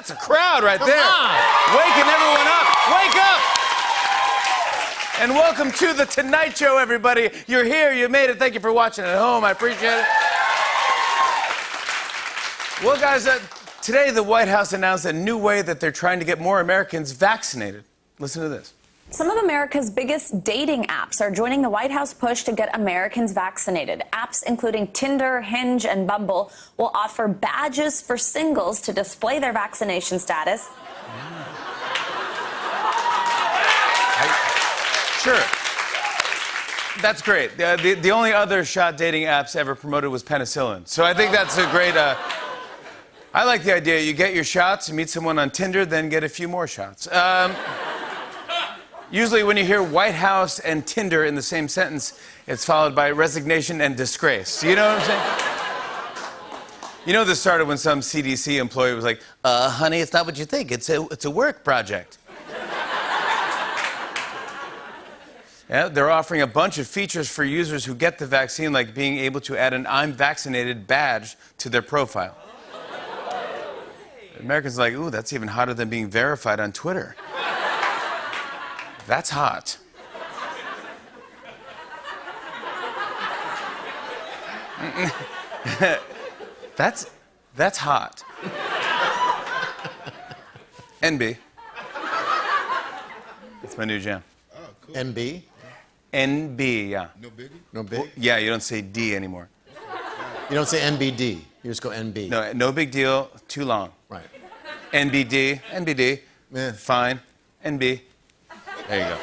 That's a crowd right there. Come on. Waking everyone up. Wake up! And welcome to The Tonight Show, everybody. You're here. You made it. Thank you for watching at home. I appreciate it. Well, guys, today the White House announced a new way that they're trying to get more Americans vaccinated. Listen to this. Some of America's biggest dating apps are joining the White House push to get Americans vaccinated. Apps including Tinder, Hinge, and Bumble will offer badges for singles to display their vaccination status. Sure. That's great. The only other shot dating apps ever promoted was penicillin. So I think that's a great... I like the idea. You get your shots, you meet someone on Tinder, then get a few more shots. Usually when you hear White House and Tinder in the same sentence, it's followed by resignation and disgrace. You know what I'm saying? You know this started when some CDC employee was like, honey, it's not what you think. It's a work project. Yeah, they're offering a bunch of features for users who get the vaccine, like being able to add an I'm vaccinated badge to their profile. Americans are like, ooh, that's even hotter than being verified on Twitter. That's hot. That's hot. NB. It's my new jam. Oh, cool. NB? NB, yeah. No biggie? No big? Yeah, you don't say D anymore. You don't say NBD. You just go NB. No big deal, too long. Right. NBD, Yeah. fine, NB. There you go.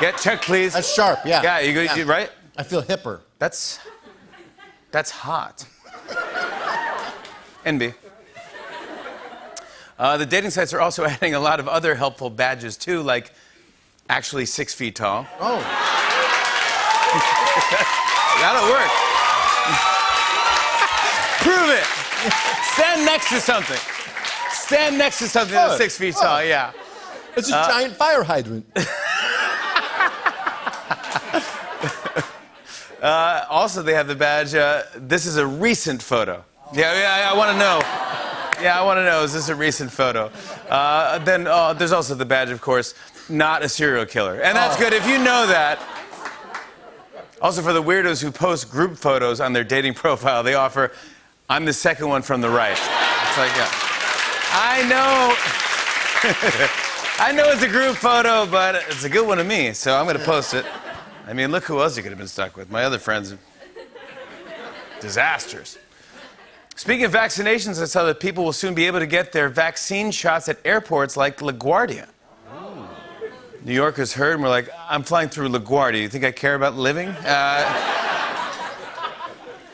Yeah, check, please. That's sharp, yeah. Yeah, you right? I feel hipper. That's hot. NB. The dating sites are also adding a lot of other helpful badges, too, like actually 6 feet tall. Oh. That'll work. Prove it. Stand next to something. Stand next to something that's 6 feet tall, yeah. It's a giant fire hydrant. Also, they have the badge, this is a recent photo. Yeah, I want to know. Yeah, I want to know, is this a recent photo? Then there's also the badge, of course, not a serial killer. And that's good if you know that. Also, for the weirdos who post group photos on their dating profile, they offer, I'm the second one from the right. It's like, yeah. I know. I know it's a group photo, but it's a good one to me, so I'm going to post it. I mean, look who else you could have been stuck with. My other friends. Disasters. Speaking of vaccinations, I saw that people will soon be able to get their vaccine shots at airports like LaGuardia. New Yorkers heard and were like, I'm flying through LaGuardia. You think I care about living? I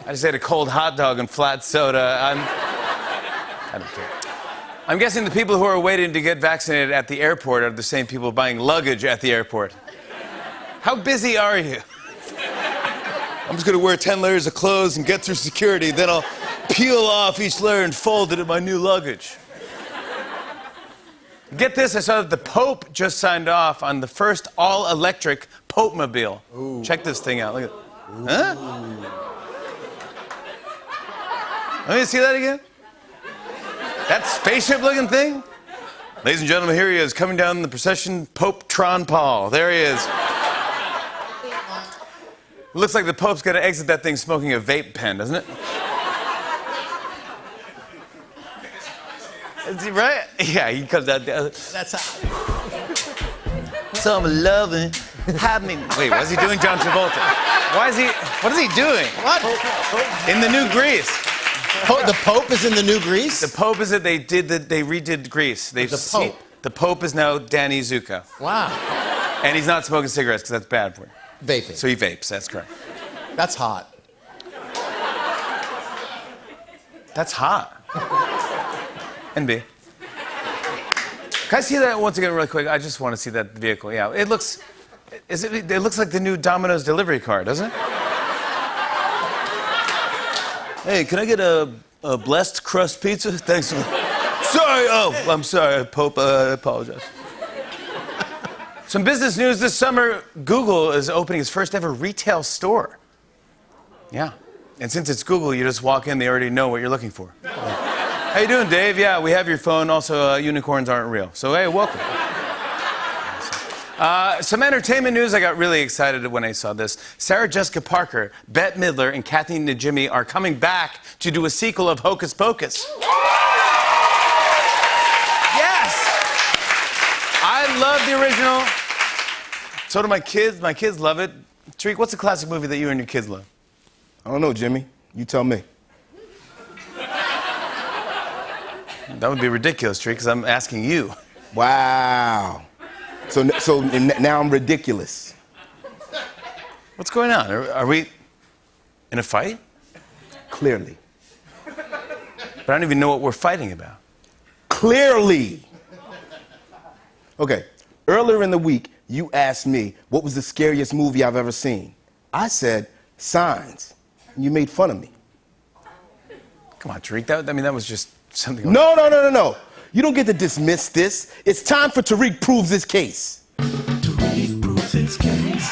just ate a cold hot dog and flat soda. I don't care. I'm guessing the people who are waiting to get vaccinated at the airport are the same people buying luggage at the airport. How busy are you? I'm just gonna wear 10 layers of clothes and get through security, then I'll peel off each layer and fold it in my new luggage. Get this, I saw that the Pope just signed off on the first all-electric Pope-mobile. Ooh. Check this thing out, look at it. Huh? Let me see that again. That spaceship-looking thing? Ladies and gentlemen, here he is, coming down the procession, Pope Tron Paul. There he is. It looks like the Pope's gonna exit that thing smoking a vape pen, doesn't it? Is he right? Yeah, he comes out there. That's how. So I'm loving, have me. Wait, what is he doing, John Travolta? What is he doing? What? In the new Grease. The Pope is in the new Grease? The Pope is it. They redid Grease. The Pope. The Pope is now Danny Zuko. Wow. And he's not smoking cigarettes because that's bad for you. Vaping. So he vapes. That's correct. That's hot. That's hot. NB. Can I see that once again really quick? I just want to see that vehicle. Yeah, it looks like the new Domino's delivery car, doesn't it? Hey, can I get a blessed crust pizza? Thanks. Sorry, I'm sorry, Pope, I apologize. Some business news this summer, Google is opening its first ever retail store. Yeah. And since it's Google, you just walk in, they already know what you're looking for. How you doing, Dave? Yeah, we have your phone. Also, unicorns aren't real. So, hey, welcome. Some entertainment news. I got really excited when I saw this. Sarah Jessica Parker, Bette Midler, and Kathy Najimy are coming back to do a sequel of Hocus Pocus. Yes! I love the original. So do my kids. My kids love it. Tariq, what's a classic movie that you and your kids love? I don't know, Jimmy. You tell me. That would be ridiculous, Tariq, because I'm asking you. Wow. So now I'm ridiculous. What's going on? Are we in a fight? Clearly. But I don't even know what we're fighting about. Clearly. Okay. Earlier in the week, you asked me what was the scariest movie I've ever seen. I said Signs. And you made fun of me. Come on, Tariq. That was just something. No. You don't get to dismiss this. It's time for Tariq Proves His Case. Tariq proves his case.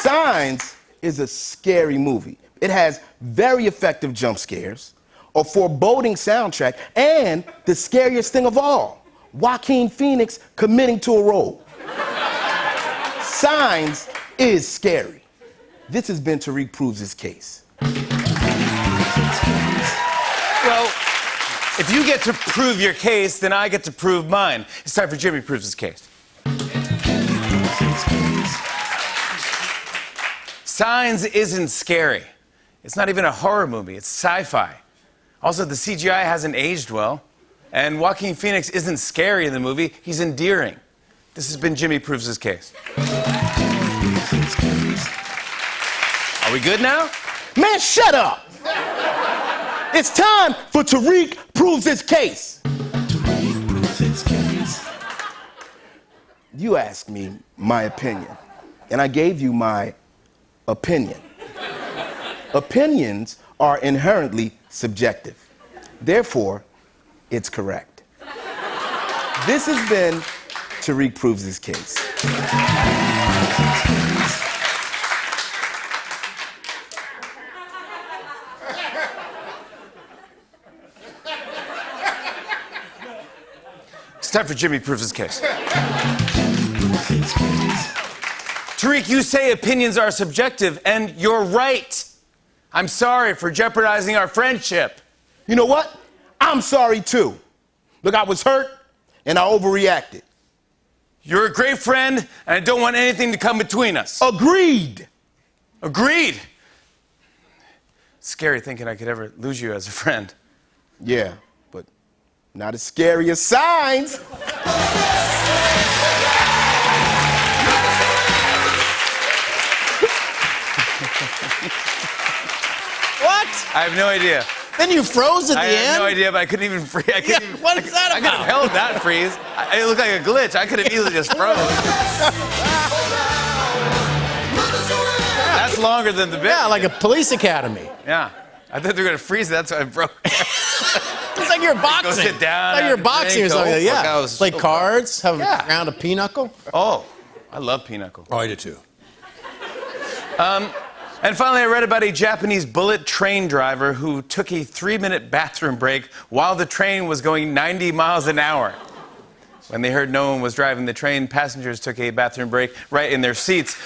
Signs is a scary movie. It has very effective jump scares, a foreboding soundtrack, and the scariest thing of all, Joaquin Phoenix committing to a role. Signs is scary. This has been Tariq Proves His Case. Well, if you get to prove your case, then I get to prove mine. It's time for Jimmy Proves His Case. Signs isn't scary. It's not even a horror movie. It's sci-fi. Also, the CGI hasn't aged well. And Joaquin Phoenix isn't scary in the movie. He's endearing. This has been Jimmy Proves His Case. Are we good now? Man, shut up! It's time for Tariq Proves His Case. Tariq proves his case. You asked me my opinion, and I gave you my opinion. Opinions are inherently subjective. Therefore, it's correct. This has been Tariq Proves His Case. It's time for Jimmy Proves His Case. Tariq, you say opinions are subjective, and you're right. I'm sorry for jeopardizing our friendship. You know what? I'm sorry too. Look, I was hurt, and I overreacted. You're a great friend, and I don't want anything to come between us. Agreed. Agreed. Scary thinking I could ever lose you as a friend. Yeah, but not as scary as Signs. What? I have no idea. Then you froze at the I end? have no idea, but I couldn't even freeze. What is that I could have held that freeze. It looked like a glitch. I could have easily just froze. That's longer than the bit. Yeah, like a police academy. Yeah. I thought they were going to freeze it. That's why I broke. It's like you're boxing. Go sit down, Like have you're a boxing drink. or something. Oh, Yeah. fuck, I was Play so cards, have Yeah. a round of pinochle. Oh, I love pinochle. Oh, I do too. And finally, I read about a Japanese bullet train driver who took a 3-minute bathroom break while the train was going 90 miles an hour. When they heard no one was driving the train, passengers took a bathroom break right in their seats.